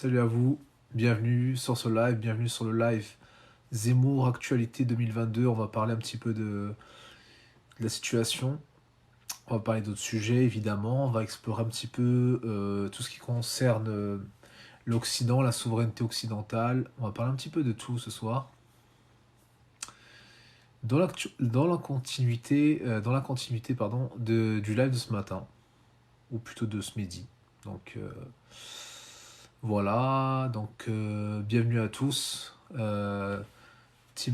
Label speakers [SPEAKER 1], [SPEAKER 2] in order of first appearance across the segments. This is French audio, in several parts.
[SPEAKER 1] Salut à vous, bienvenue sur ce live, bienvenue sur le live Zemmour Actualité 2022. On va parler un petit peu de la situation, on va parler d'autres sujets évidemment, on va explorer un petit peu tout ce qui concerne l'Occident, la souveraineté occidentale. On va parler un petit peu de tout ce soir. Dans la continuité pardon, du live de ce matin, ou plutôt de ce midi. Donc voilà, bienvenue à tous. Tim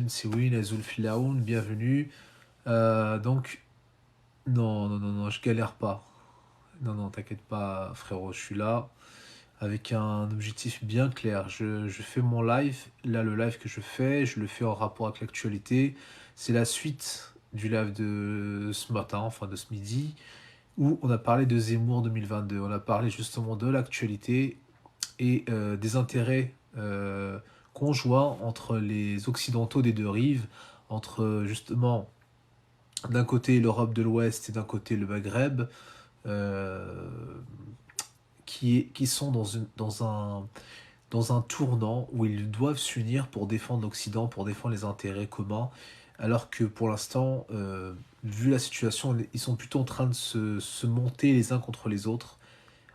[SPEAKER 1] Sewin, Azul Filaoun, bienvenue. Donc, non, je galère pas. Non, t'inquiète pas, frérot, je suis là avec un objectif bien clair. Je fais mon live. Là, le live que je fais, je le fais en rapport avec l'actualité. C'est la suite du live de ce matin, enfin de ce midi, où on a parlé de Zemmour 2022. On a parlé justement de l'actualité et des intérêts conjoints entre les Occidentaux des deux rives, entre justement d'un côté l'Europe de l'Ouest et d'un côté le Maghreb, euh, qui sont dans un tournant où ils doivent s'unir pour défendre l'Occident, pour défendre les intérêts communs, alors que pour l'instant, vu la situation, ils sont plutôt en train de se monter les uns contre les autres.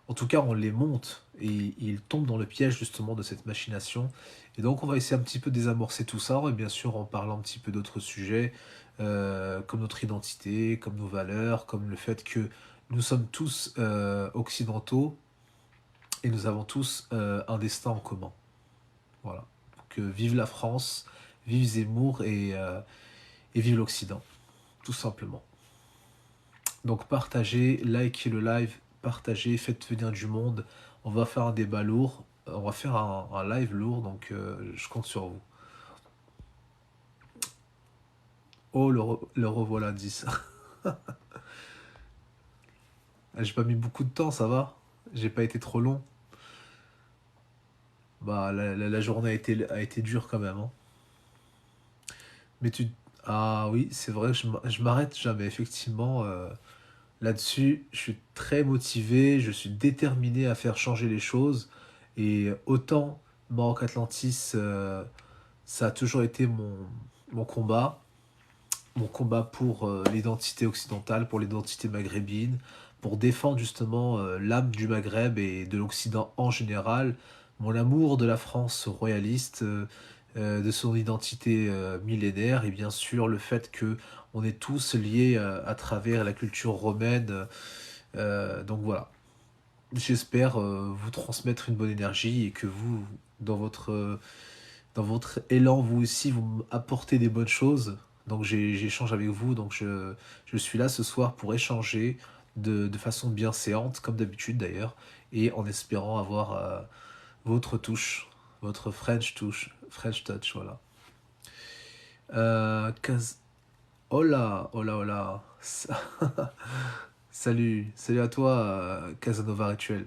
[SPEAKER 1] En tout cas, on les monte et ils tombent dans le piège justement de cette machination. Et donc, on va essayer un petit peu de désamorcer tout ça, et bien sûr en parlant un petit peu d'autres sujets, comme notre identité, comme nos valeurs, comme le fait que nous sommes tous occidentaux et nous avons tous un destin en commun. Voilà. Donc, vive la France, vive Zemmour et vive l'Occident, tout simplement. Donc partagez, likez le live, partagez, faites venir du monde. On va faire un débat lourd, on va faire un live lourd, donc je compte sur vous. Oh, le revoilà 10. J'ai pas mis beaucoup de temps, ça va. J'ai pas été trop long. Bah, la journée a été dure quand même, hein. Mais tu... Ah oui, c'est vrai, je m'arrête jamais, effectivement. Là-dessus, je suis très motivé, je suis déterminé à faire changer les choses. Et autant Maroc Atlantis, ça a toujours été mon combat. Mon combat pour l'identité occidentale, pour l'identité maghrébine, pour défendre justement l'âme du Maghreb et de l'Occident en général, mon amour de la France royaliste, de son identité millénaire et bien sûr le fait que on est tous liés à travers la culture romaine. Donc voilà, j'espère vous transmettre une bonne énergie et que vous, dans votre élan, vous aussi, vous apportez des bonnes choses. Donc j'échange avec vous, donc je suis là ce soir pour échanger de façon bienséante, comme d'habitude d'ailleurs, et en espérant avoir votre touche, votre French touch, voilà. Euh, Kaz- oh là. Salut à toi, Casanova Rituals.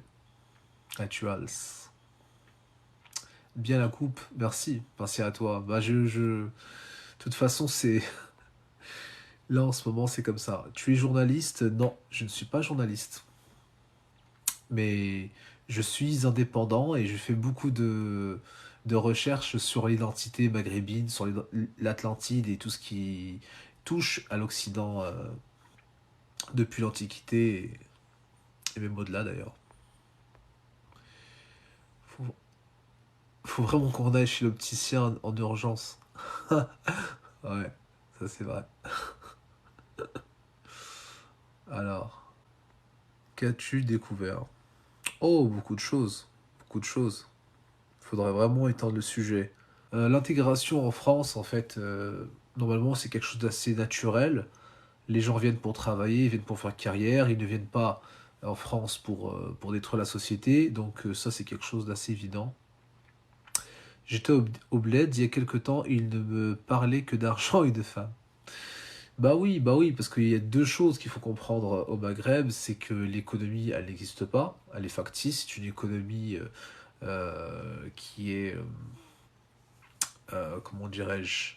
[SPEAKER 1] Bien la coupe, merci à toi. De toute façon, c'est là en ce moment, c'est comme ça. Tu es journaliste? Non, je ne suis pas journaliste, mais je suis indépendant et je fais beaucoup de recherches sur l'identité maghrébine, sur l'Atlantide et tout ce qui touche à l'Occident depuis l'Antiquité et même au-delà d'ailleurs. Faut, faut vraiment qu'on aille chez l'opticien en urgence. Ouais, ça c'est vrai. Alors, qu'as-tu découvert? Oh, beaucoup de choses. Beaucoup de choses. Faudrait vraiment étendre le sujet. L'intégration en France, en fait, normalement, c'est quelque chose d'assez naturel. Les gens viennent pour travailler, ils viennent pour faire carrière, ils ne viennent pas en France pour détruire la société. Donc, ça, c'est quelque chose d'assez évident. J'étais au bled il y a quelque temps, il ne me parlait que d'argent et de femmes. Bah oui, parce qu'il y a deux choses qu'il faut comprendre au Maghreb, c'est que l'économie, elle n'existe pas, elle est factice, c'est une économie qui est, comment dirais-je,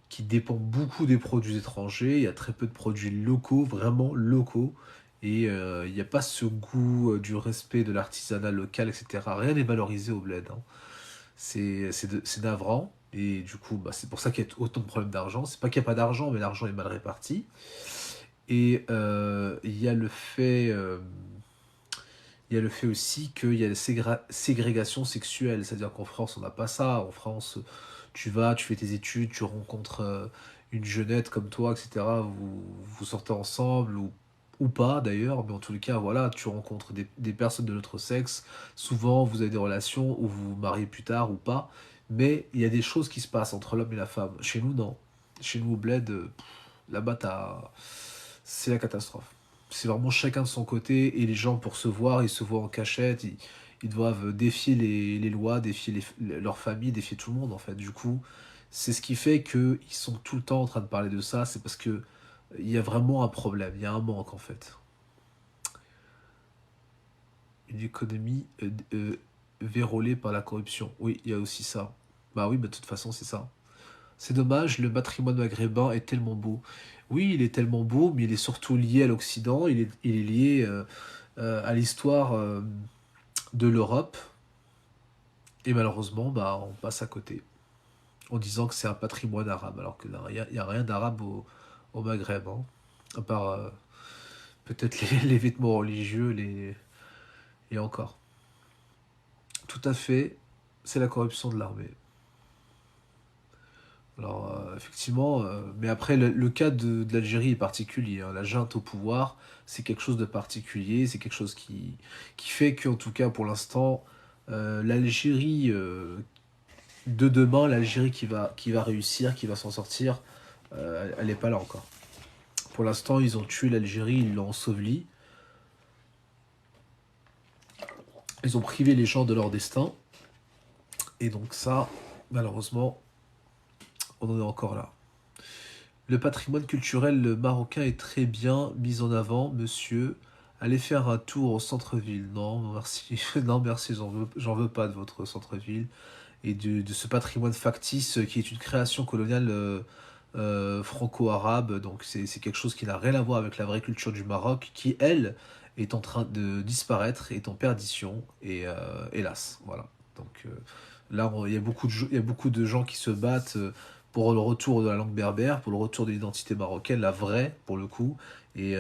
[SPEAKER 1] qui dépend beaucoup des produits étrangers, il y a très peu de produits locaux, vraiment locaux, et il n'y a pas ce goût du respect de l'artisanat local, etc. Rien n'est valorisé au bled, hein. C'est navrant. Et du coup, bah, c'est pour ça qu'il y a autant de problèmes d'argent. C'est pas qu'il n'y a pas d'argent, mais l'argent est mal réparti. Et il y a le fait, il y a le fait aussi qu'il y a la ségrégation sexuelle. C'est-à-dire qu'en France, on n'a pas ça. En France, tu vas, tu fais tes études, tu rencontres une jeunette comme toi, etc. Vous sortez ensemble ou pas d'ailleurs, mais en tous les cas, voilà, tu rencontres des personnes de notre sexe. Souvent, vous avez des relations où vous vous mariez plus tard ou pas. Mais il y a des choses qui se passent entre l'homme et la femme. Chez nous, non. Chez nous, au bled, là-bas, c'est la catastrophe. C'est vraiment chacun de son côté et les gens pour se voir, ils se voient en cachette, ils doivent défier les lois, défier leur famille, défier tout le monde en fait. Du coup, c'est ce qui fait qu'ils sont tout le temps en train de parler de ça, c'est parce que il y a vraiment un problème, il y a un manque en fait. Une économie vérolée par la corruption. Oui, il y a aussi ça. Bah oui, mais de toute façon, c'est ça. C'est dommage, le patrimoine maghrébin est tellement beau. Oui, il est tellement beau, mais il est surtout lié à l'Occident, il est lié à l'histoire de l'Europe, et malheureusement, bah, on passe à côté, en disant que c'est un patrimoine arabe, alors qu'il n'y a rien d'arabe au Maghreb, hein, à part peut-être les vêtements religieux, et encore. Tout à fait, c'est la corruption de l'armée. Alors, effectivement, mais après, le cas de l'Algérie est particulier, hein. La junte au pouvoir, c'est quelque chose de particulier, c'est quelque chose qui fait qu'en tout cas, pour l'instant, l'Algérie de demain, l'Algérie qui va réussir, qui va s'en sortir, elle n'est pas là encore. Pour l'instant, ils ont tué l'Algérie, ils l'ont enseveli, ils ont privé les gens de leur destin, et donc ça, malheureusement, on en est encore là. Le patrimoine culturel marocain est très bien mis en avant, monsieur. Allez faire un tour au centre-ville. Non, merci. Non, merci, j'en veux pas de votre centre-ville. Et de ce patrimoine factice qui est une création coloniale franco-arabe. Donc c'est quelque chose qui n'a rien à voir avec la vraie culture du Maroc, qui, elle, est en train de disparaître, est en perdition. Et hélas, voilà. Donc là, il y a beaucoup de gens qui se battent pour le retour de la langue berbère, pour le retour de l'identité marocaine, la vraie, pour le coup. Et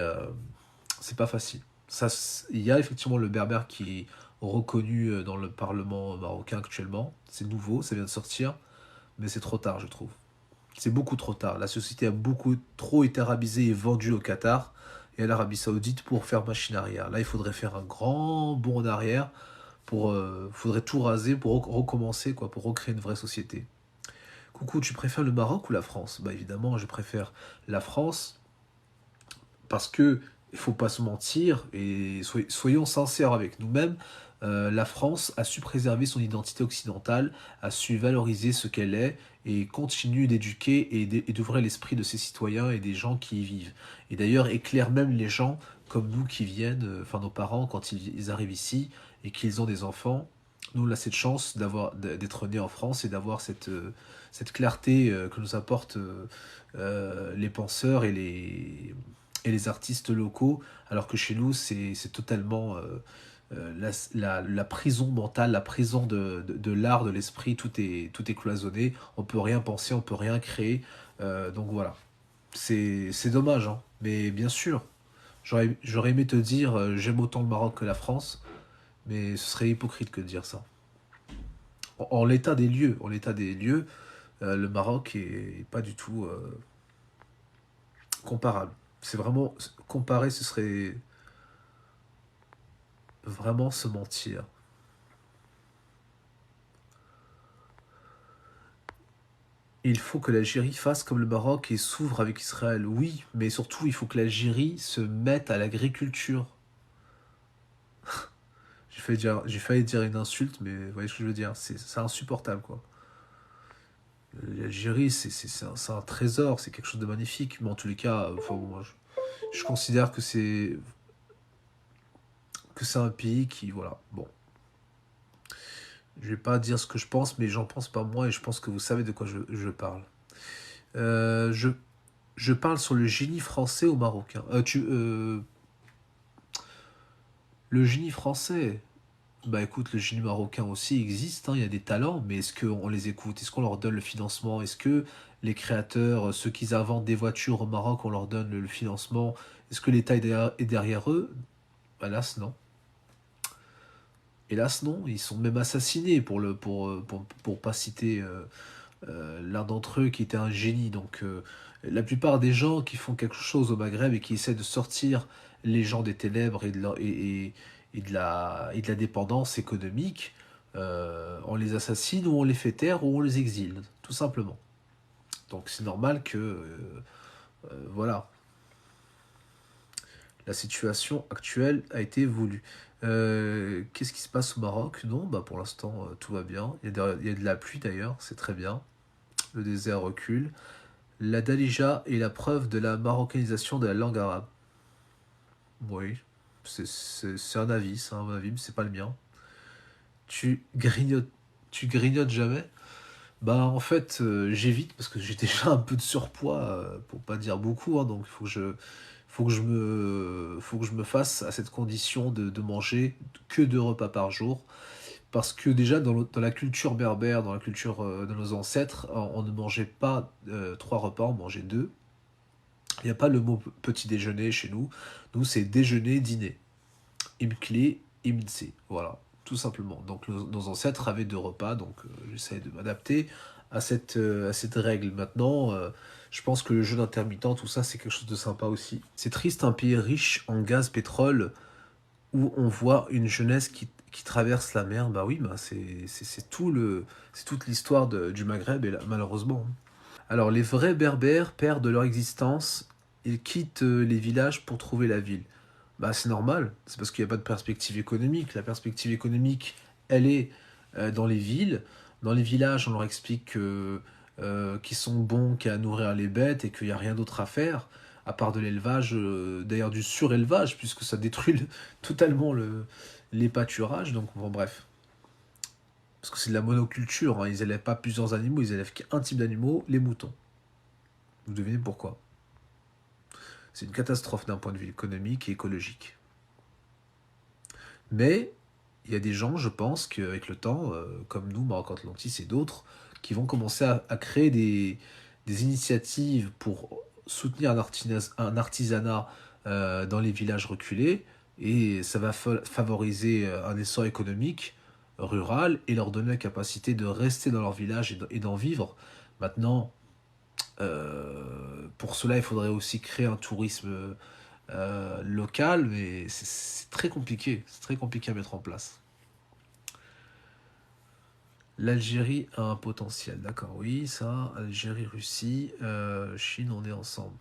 [SPEAKER 1] c'est pas facile. Ça, il y a effectivement le berbère qui est reconnu dans le Parlement marocain actuellement. C'est nouveau, ça vient de sortir, mais c'est trop tard, je trouve. C'est beaucoup trop tard. La société a beaucoup trop été arabisée et vendue au Qatar et à l'Arabie Saoudite pour faire machine arrière. Là, il faudrait faire un grand bond en arrière faudrait tout raser pour recommencer, quoi, pour recréer une vraie société. Coucou, tu préfères le Maroc ou la France? Bah évidemment, je préfère la France parce que il faut pas se mentir et soyons sincères avec nous-mêmes. La France a su préserver son identité occidentale, a su valoriser ce qu'elle est et continue d'éduquer et d'ouvrir l'esprit de ses citoyens et des gens qui y vivent. Et d'ailleurs éclaire même les gens comme nous qui viennent, enfin nos parents quand ils arrivent ici et qu'ils ont des enfants. Nous on a cette chance d'être nés en France et d'avoir cette clarté que nous apportent les penseurs et les artistes locaux, alors que chez nous, c'est totalement la prison mentale, la prison de l'art, de l'esprit, tout est cloisonné, on peut rien penser, on peut rien créer, donc voilà. C'est dommage, hein. Mais bien sûr, j'aurais aimé te dire j'aime autant le Maroc que la France, mais ce serait hypocrite que de dire ça. En l'état des lieux, le Maroc est pas du tout comparable. C'est vraiment comparer, ce serait vraiment se mentir. Il faut que l'Algérie fasse comme le Maroc et s'ouvre avec Israël. Oui, mais surtout, il faut que l'Algérie se mette à l'agriculture. J'ai failli dire une insulte, mais vous voyez ce que je veux dire. C'est insupportable, quoi. L'Algérie, c'est un trésor, c'est quelque chose de magnifique. Mais en tous les cas, enfin, bon, moi, je considère que c'est un pays qui, voilà, bon. Je vais pas dire ce que je pense, mais j'en pense pas moi et je pense que vous savez de quoi je parle. Euh, je, je parle sur le génie français au marocain. Le génie français, bah écoute, le génie marocain aussi existe, hein, il y a des talents, mais est-ce qu'on les écoute? Est-ce qu'on leur donne le financement? Est-ce que les créateurs, ceux qui inventent des voitures au Maroc, on leur donne le financement? Est-ce que l'État est derrière eux? Hélas, non. Hélas, non. Ils sont même assassinés pour pas citer l'un d'entre eux qui était un génie. Donc, la plupart des gens qui font quelque chose au Maghreb et qui essaient de sortir les gens des ténèbres et de la dépendance économique, on les assassine ou on les fait taire ou on les exile, tout simplement. Donc, c'est normal que, voilà, la situation actuelle a été voulue. Qu'est-ce qui se passe au Maroc? Non, bah pour l'instant, tout va bien. Il y a de la pluie d'ailleurs, c'est très bien. Le désert recule. La Dalija est la preuve de la marocanisation de la langue arabe. Oui, c'est un avis, c'est un avis, mais c'est pas le mien. Tu grignotes, tu grignotes jamais? Bah en fait, j'évite parce que j'ai déjà un peu de surpoids, pour pas dire beaucoup, hein, donc faut que je me fasse à cette condition de manger que 2 repas par jour. Parce que déjà dans la culture berbère, dans la culture de nos ancêtres, on ne mangeait pas 3 repas, on mangeait deux. Il n'y a pas le mot petit déjeuner chez nous. Nous, c'est déjeuner, dîner. Imkli, imtsi. Voilà, tout simplement. Donc nos ancêtres avaient 2 repas, donc j'essaie de m'adapter à cette règle. Maintenant, je pense que le jeûne intermittent, tout ça, c'est quelque chose de sympa aussi. C'est triste, un pays riche en gaz, pétrole, où on voit une jeunesse qui traverse la mer. Bah oui, bah c'est toute l'histoire du Maghreb, et là, malheureusement. Alors, les vrais berbères perdent leur existence, ils quittent les villages pour trouver la ville. Bah, c'est normal, c'est parce qu'il n'y a pas de perspective économique. La perspective économique, elle est dans les villes. Dans les villages, on leur explique qu'ils sont bons qu'à nourrir les bêtes et qu'il n'y a rien d'autre à faire, à part de l'élevage, d'ailleurs du surélevage, puisque ça détruit totalement les pâturages. Donc, bon, bref. Parce que c'est de la monoculture, hein. Ils n'élèvent pas plusieurs animaux, ils élèvent qu'un type d'animaux, les moutons. Vous devinez pourquoi? C'est une catastrophe d'un point de vue économique et écologique. Mais il y a des gens, je pense, qu'avec le temps, comme nous, Maroc Atlantis et d'autres, qui vont commencer à créer des initiatives pour soutenir un artisanat dans les villages reculés, et ça va favoriser un essor économique rural et leur donner la capacité de rester dans leur village et d'en vivre. Maintenant, pour cela, il faudrait aussi créer un tourisme local, mais c'est très compliqué. C'est très compliqué à mettre en place. L'Algérie a un potentiel, d'accord, oui, ça, Algérie, Russie, Chine, on est ensemble.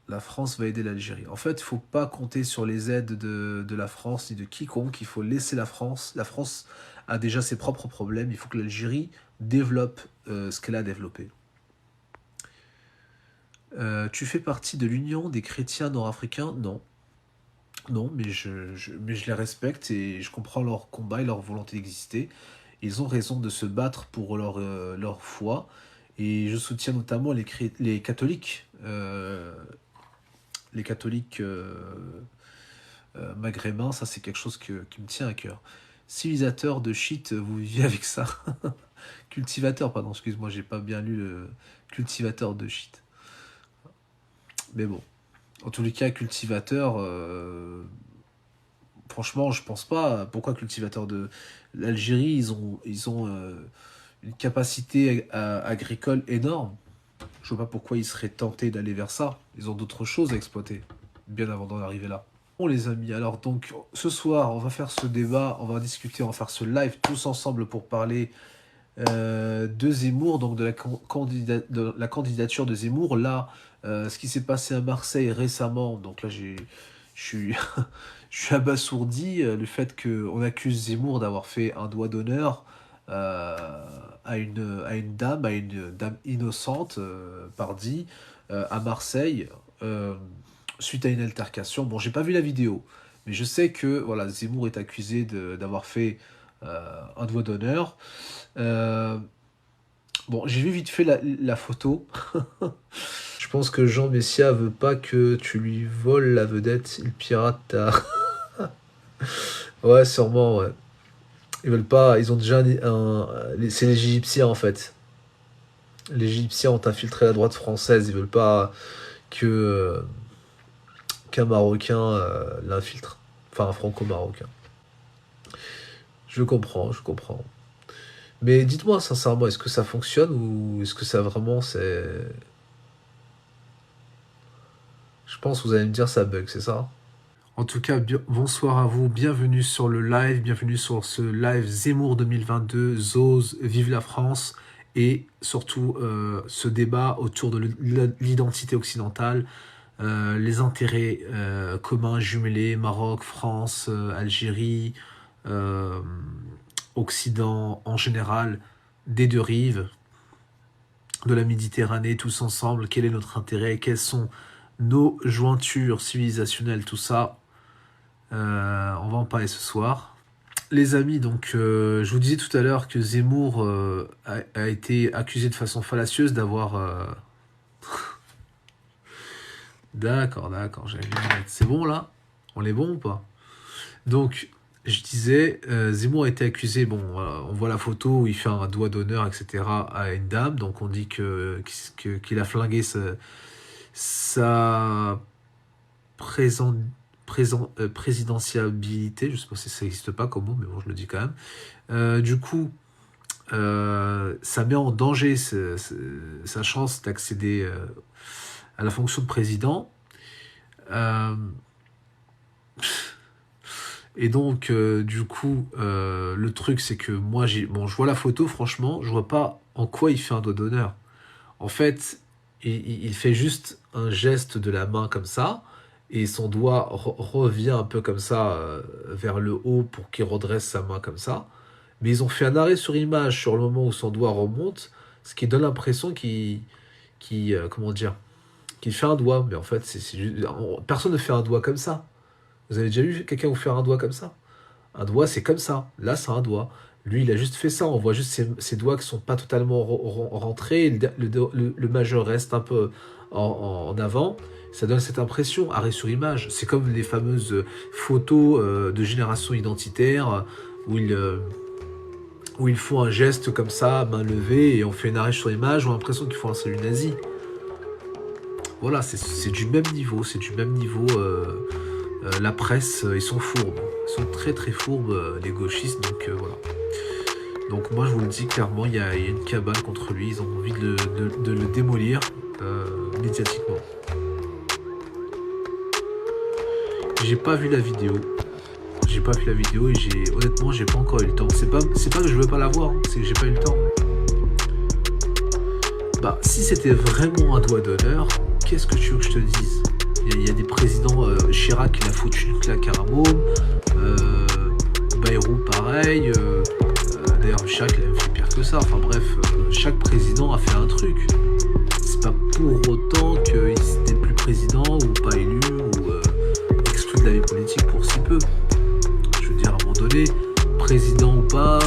[SPEAKER 1] La France va aider l'Algérie. En fait, il ne faut pas compter sur les aides de la France ni de quiconque, il faut laisser la France. La France a déjà ses propres problèmes, il faut que l'Algérie développe ce qu'elle a développé. Tu fais partie de l'Union des chrétiens nord-africains? Non. Non, mais je les respecte et je comprends leur combat et leur volonté d'exister. Ils ont raison de se battre pour leur foi. Et je soutiens notamment les catholiques. Les catholiques maghrébins, ça c'est quelque chose qui me tient à cœur. Civilisateur de shit, vous vivez avec ça? Cultivateur, pardon, excuse-moi, j'ai pas bien lu le cultivateur de shit. Mais bon, en tous les cas, cultivateur, franchement, je pense pas. Pourquoi cultivateur de l'Algérie, ils ont une capacité agricole énorme. Je vois pas pourquoi ils seraient tentés d'aller vers ça. Ils ont d'autres choses à exploiter, bien avant d'en arriver là. Bon les amis, alors donc ce soir on va faire ce débat, on va discuter, on va faire ce live tous ensemble pour parler de Zemmour, donc de la candidature de Zemmour. Là, ce qui s'est passé à Marseille récemment, donc là je suis, je suis abasourdi, le fait qu'on accuse Zemmour d'avoir fait un doigt d'honneur à une dame innocente, pardi, à Marseille, suite à une altercation. Bon, j'ai pas vu la vidéo, mais je sais que voilà, Zemmour est accusé d'avoir fait un doigt d'honneur. Euh, bon, j'ai vu vite fait la photo. Je pense que Jean Messia veut pas que tu lui voles la vedette. Il pirate ta... Ouais, sûrement, ouais. Ils veulent pas, ils ont déjà c'est les Égyptiens en fait. Les Égyptiens ont infiltré la droite française, ils veulent pas que qu'un Marocain l'infiltre. Enfin, un Franco-Marocain. Je comprends, je comprends. Mais dites-moi sincèrement, est-ce que ça fonctionne ou est-ce que ça vraiment c'est... Je pense que vous allez me dire ça bug, c'est ça? En tout cas, bonsoir à vous, bienvenue sur le live, bienvenue sur ce live Zemmour 2022, Zose, Vive la France, et surtout ce débat autour de l'identité occidentale, les intérêts communs jumelés, Maroc, France, Algérie, euh, Occident en général, des deux rives de la Méditerranée, tous ensemble, quel est notre intérêt, quelles sont nos jointures civilisationnelles, tout ça. On va en parler ce soir. Les amis, donc je vous disais tout à l'heure que Zemmour a été accusé de façon fallacieuse d'avoir... D'accord, j'avais vu. C'est bon là? On est bon ou pas? Donc, je disais, Zemmour a été accusé, bon, on voit la photo où il fait un doigt d'honneur, etc. à une dame, donc on dit qu'il a flingué sa présidentiabilité, je sais pas si ça n'existe pas comme mot, mais bon, je le dis quand même. Du coup, ça met en danger sa chance d'accéder à la fonction de président. Et donc, du coup, le truc, c'est que moi, je vois la photo, franchement, je vois pas en quoi il fait un doigt d'honneur. En fait, il fait juste un geste de la main comme ça, et son doigt revient un peu comme ça vers le haut pour qu'il redresse sa main comme ça. Mais ils ont fait un arrêt sur image sur le moment où son doigt remonte, ce qui donne l'impression comment dire, qu'il fait un doigt. Mais en fait, personne ne fait un doigt comme ça. Vous avez déjà vu quelqu'un vous faire un doigt comme ça? Un doigt, c'est comme ça. Là, c'est un doigt. Lui, il a juste fait ça. On voit juste ses doigts qui sont pas totalement rentrés. Le majeur reste un peu en avant. Ça donne cette impression, arrêt sur image. C'est comme les fameuses photos de génération identitaire où ils font un geste comme ça, main levée, et on fait un arrêt sur image. On a l'impression qu'ils font un salut nazi. Voilà, c'est du même niveau. C'est du même niveau. La presse, ils sont fourbes. Ils sont très très fourbes, les gauchistes. Donc voilà. Donc moi je vous le dis clairement, il y a une cabale contre lui, ils ont envie de le démolir médiatiquement. J'ai pas vu la vidéo. Et honnêtement j'ai pas encore eu le temps. C'est pas que je veux pas la voir, hein, c'est que j'ai pas eu le temps. Bah si c'était vraiment un doigt d'honneur, qu'est-ce que tu veux que je te dise? Il y a des présidents, Chirac il a foutu une claque à un môme, Bayrou pareil, d'ailleurs Chirac il a même fait pire que ça, enfin bref, chaque président a fait un truc. C'est pas pour autant qu'il n'était plus président ou pas élu ou exclu de la vie politique pour si peu. Je veux dire à un moment donné, président ou pas,